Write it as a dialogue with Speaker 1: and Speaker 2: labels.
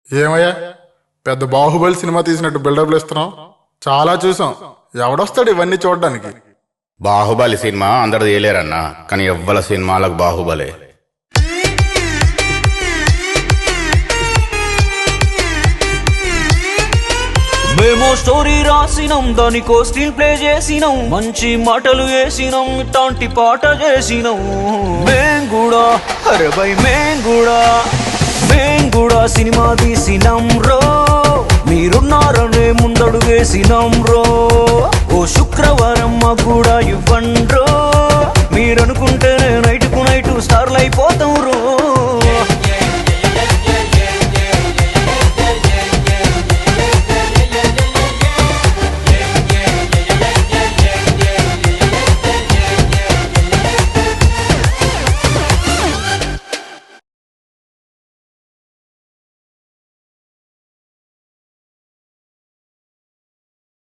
Speaker 1: ఏమయ్యా పెద్ద బాహుబలి సినిమా తీసినట్టు బిల్డప్లు ఇస్తున్నాం. చాలా చూసాం. ఎవడొస్తాడు ఇవన్నీ చూడడానికి?
Speaker 2: బాహుబలి సినిమా అందరు తీయలేరన్నా, కానీ ఎవ్వల సినిమాలకు బాహుబలే.
Speaker 3: మేము స్టోరీ రాసినాం, దానికో స్క్రీన్ ప్లే చేసినాం, మంచి మాటలు వేసినాం, ఇట్లాంటి పాట చేసినాం. మేం కూడా సినిమా తీసినాం రో, మీరున్నారనే ముందడుగేసినాం రో. ఓ శుక్రవారం మాకు కూడా ఇవ్వండ్రో, మీరనుకుంటేనే నైట్కు నైట్ స్టార్లు అయిపోతాం రో.